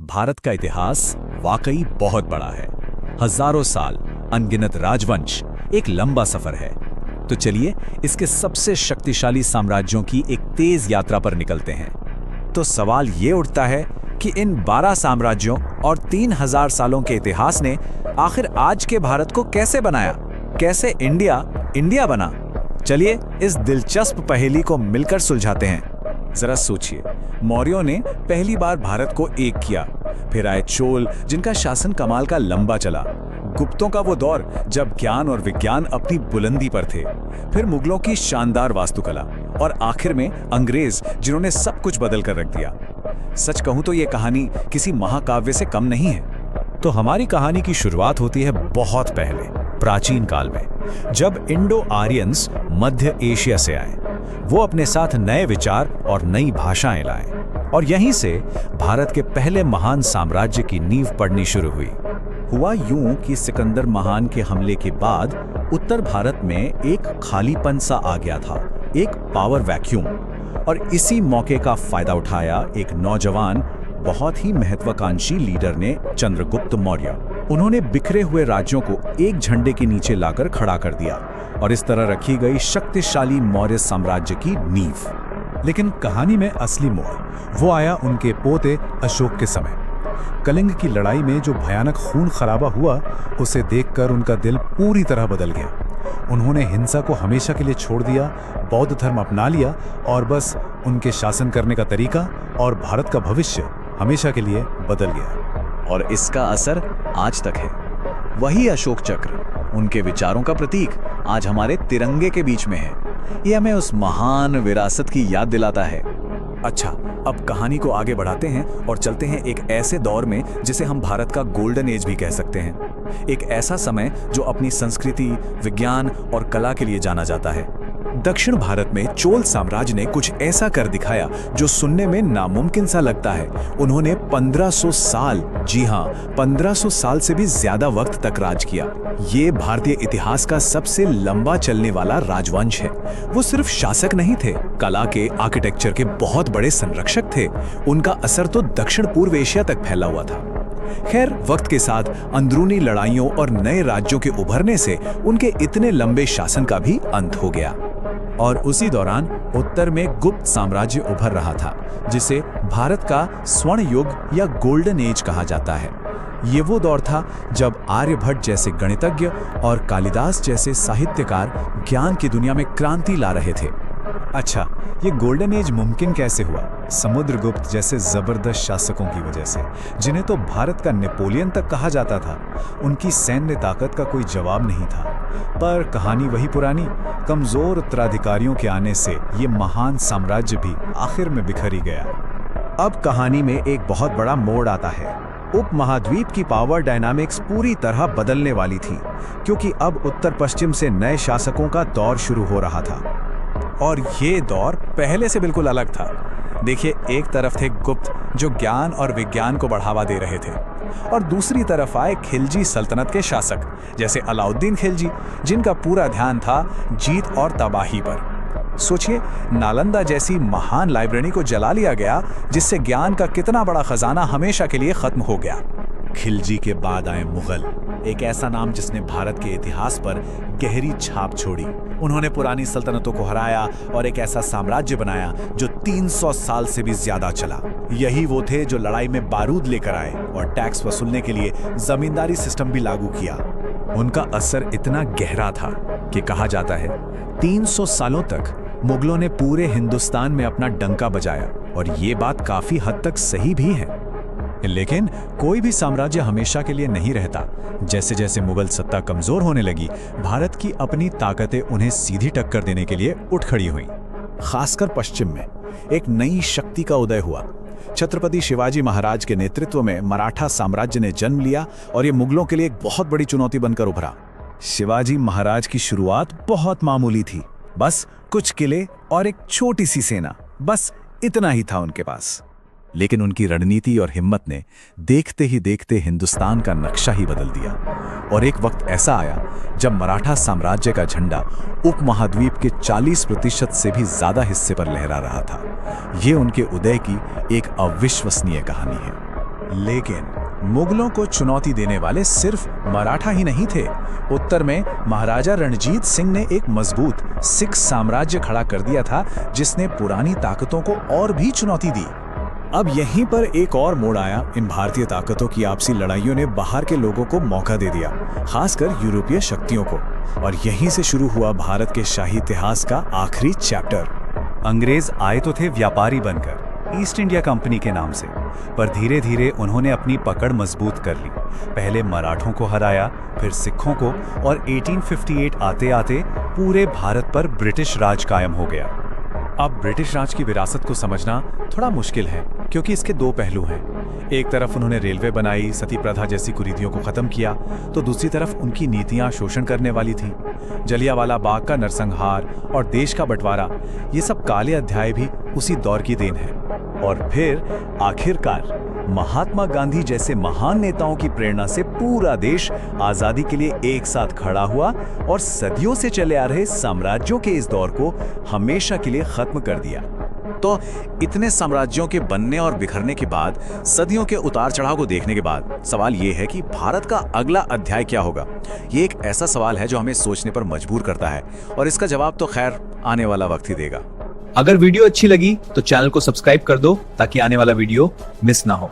भारत का इतिहास वाकई बहुत बड़ा है। हजारों साल, अनगिनत राजवंश, एक लंबा सफर है। तो चलिए इसके सबसे शक्तिशाली साम्राज्यों की एक तेज यात्रा पर निकलते हैं। तो सवाल ये उठता है कि इन 12 साम्राज्यों और 3000 सालों के इतिहास ने आखिर आज के भारत को कैसे बनाया? कैसे इंडिया बना? चलिए इस दिलचस्प पहेली को मिलकर सुलझाते हैं। जरा सोचिए, मौर्यों ने पहली बार भारत को एक किया, फिर आए चोल जिनका शासन कमाल का लंबा चला, गुप्तों का वो दौर जब ज्ञान और विज्ञान अपनी बुलंदी पर थे, फिर मुगलों की शानदार वास्तुकला और आखिर में अंग्रेज जिन्होंने सब कुछ बदल कर रख दिया। सच कहूं तो ये कहानी किसी महाकाव्य से कम नहीं है। तो हमारी कहानी की शुरुआत होती है बहुत पहले, प्राचीन काल में, जब इंडो आर्यंस मध्य एशिया से आए। वो अपने साथ नए विचार और नई भाषाएं लाए और यहीं से भारत के पहले महान साम्राज्य की नींव पड़नी शुरू हुई। हुआ यूं कि सिकंदर महान के हमले के बाद उत्तर भारत में एक खालीपन सा आ गया था, एक पावर वैक्यूम। और इसी मौके का फायदा उठाया एक नौजवान, बहुत ही महत्वाकांक्षी लीडर ने, चंद्रगुप्त मौर्य। उन्होंने बिखरे हुए राज्यों को एक झंडे के नीचे लाकर खड़ा कर दिया और इस तरह रखी गई शक्तिशाली मौर्य साम्राज्य की नींव। लेकिन कहानी में असली मोड़ वो आया उनके पोते अशोक के समय। कलिंग की लड़ाई में जो भयानक खून खराबा हुआ, उसे देखकर उनका दिल पूरी तरह बदल गया। उन्होंने हिंसा को हमेशा के लिए छोड़ दिया, बौद्ध धर्म अपना लिया और बस उनके शासन करने का तरीका और भारत का भविष्य हमेशा के लिए बदल गया। और इसका असर आज तक है। वही अशोक चक्र, उनके विचारों का प्रतीक, आज हमारे तिरंगे के बीच में है। ये हमें उस महान विरासत की याद दिलाता है। अच्छा, अब कहानी को आगे बढ़ाते हैं और चलते हैं एक ऐसे दौर में जिसे हम भारत का गोल्डन एज भी कह सकते हैं। एक ऐसा समय जो अपनी संस्कृति, विज्ञान और कला के लिए जाना जाता है। दक्षिण भारत में चोल साम्राज्य ने कुछ ऐसा कर दिखाया जो सुनने में नामुमकिन सा लगता है। उन्होंने 1500 साल, जी हाँ 1500 साल से भी ज्यादा वक्त तक राज किया। ये भारतीय इतिहास का सबसे लंबा चलने वाला राजवंश है। वो सिर्फ शासक नहीं थे, कला के, आर्किटेक्चर के बहुत बड़े संरक्षक थे। उनका असर तो दक्षिण पूर्व एशिया तक फैला हुआ था। खैर, वक्त के साथ अंदरूनी लड़ाइयों और नए राज्यों के उभरने से उनके इतने लंबे शासन का भी अंत हो गया। और उसी दौरान उत्तर में गुप्त साम्राज्य उभर रहा था, जिसे भारत का स्वर्ण युग या गोल्डन एज कहा जाता है। ये वो दौर था जब आर्यभट्ट जैसे गणितज्ञ और कालिदास जैसे साहित्यकार ज्ञान की दुनिया में क्रांति ला रहे थे। अच्छा, ये गोल्डन एज मुमकिन कैसे हुआ? समुद्रगुप्त जैसे जबरदस्त शासकों की वजह से, जिन्हें तो भारत का नेपोलियन तक कहा जाता था। उनकी सैन्य ताकत का कोई जवाब नहीं था। पर कहानी वही पुरानी, कमजोर उत्तराधिकारियों के आने से ये महान साम्राज्य भी आखिर में बिखर ही गया। अब कहानी में एक बहुत बड़ा मोड़ आता है। उपमहाद्वीप की पावर डायनामिक्स पूरी तरह बदलने वाली थी, क्योंकि अब उत्तर पश्चिम से नए शासकों का दौर शुरू हो रहा था। और ये दौर पहले से बिल्कुल अलग था। देखिए, एक तरफ थे गुप्त जो ज्ञान और विज्ञान को बढ़ावा दे रहे थे, और दूसरी तरफ आए खिलजी सल्तनत के शासक जैसे अलाउद्दीन खिलजी, जिनका पूरा ध्यान था जीत और तबाही पर। सोचिए, नालंदा जैसी महान लाइब्रेरी को जला लिया गया, जिससे ज्ञान का कितना बड़ा खजाना हमेशा के लिए खत्म हो गया। खिलजी के बाद आए मुगल, एक ऐसा नाम जिसने भारत के इतिहास पर गहरी छाप छोड़ी। उन्होंने पुरानी सल्तनतों को हराया और एक ऐसा साम्राज्य बनाया जो 300 साल से भी ज्यादा चला। यही वो थे जो लड़ाई में बारूद लेकर आए और टैक्स वसूलने के लिए जमींदारी सिस्टम भी लागू किया। उनका असर इतना गहरा था कि कहा जाता है 300 सालों तक मुगलों ने पूरे हिंदुस्तान में अपना डंका बजाया, और ये बात काफी हद तक सही भी है। लेकिन कोई भी साम्राज्य हमेशा के लिए नहीं रहता। जैसे जैसे मुगल सत्ता कमजोर होने लगी, भारत की अपनी ताकतें उन्हें सीधी टक्कर देने के लिए उठ खड़ी हुई। खासकर पश्चिम में एक नई शक्ति का उदय हुआ। छत्रपति शिवाजी महाराज के नेतृत्व में मराठा साम्राज्य ने जन्म लिया और ये मुगलों के लिए एक बहुत बड़ी चुनौती बनकर उभरा। शिवाजी महाराज की शुरुआत बहुत मामूली थी, बस कुछ किले और एक छोटी सी सेना, बस इतना ही था उनके पास। लेकिन उनकी रणनीति और हिम्मत ने देखते ही देखते हिंदुस्तान का नक्शा ही बदल दिया। और एक वक्त ऐसा आया जब मराठा साम्राज्य का झंडा उपमहाद्वीप के 40% से भी ज्यादा हिस्से पर लहरा रहा था। ये उनके उदय की एक अविश्वसनीय कहानी है। लेकिन मुगलों को चुनौती देने वाले सिर्फ मराठा ही नहीं थे। उत्तर में महाराजा रणजीत सिंह ने एक मजबूत सिख साम्राज्य खड़ा कर दिया था, जिसने पुरानी ताकतों को और भी चुनौती दी। अब यहीं पर एक और मोड़ आया। इन भारतीय ताकतों की आपसी लड़ाइयों ने बाहर के लोगों को मौका दे दिया, खासकर यूरोपीय शक्तियों को, और यहीं से शुरू हुआ भारत के शाही इतिहास का आखिरी चैप्टर। अंग्रेज आए तो थे व्यापारी बनकर, ईस्ट इंडिया कंपनी के नाम से, पर धीरे धीरे उन्होंने अपनी पकड़ मजबूत कर ली। पहले मराठों को हराया, फिर सिखों को, और 1858 आते आते पूरे भारत पर ब्रिटिश राज कायम हो गया। अब ब्रिटिश राज की विरासत को समझना थोड़ा मुश्किल है, क्योंकि इसके दो पहलू हैं। एक तरफ उन्होंने रेलवे बनाई, सती प्रथा जैसी कुरीतियों को खत्म किया, तो दूसरी तरफ उनकी नीतियां शोषण करने वाली थीं। जलियांवाला बाग का नरसंहार और देश का बंटवारा, ये सब काले अध्याय भी उसी दौर की देन है। और फिर आखिरकार महात्मा गांधी जैसे महान नेताओं की प्रेरणा से पूरा देश आजादी के लिए एक साथ खड़ा हुआ और सदियों से चले आ रहे साम्राज्यों के इस दौर को हमेशा के लिए खत्म कर दिया। तो इतने साम्राज्यों के बनने और बिखरने के बाद, सदियों के उतार चढ़ाव को देखने के बाद, सवाल ये है कि भारत का अगला अध्याय क्या होगा। ये एक ऐसा सवाल है जो हमें सोचने पर मजबूर करता है, और इसका जवाब तो खैर आने वाला वक्त ही देगा। अगर वीडियो अच्छी लगी तो चैनल को सब्सक्राइब कर दो ताकि आने वाला वीडियो मिस ना हो।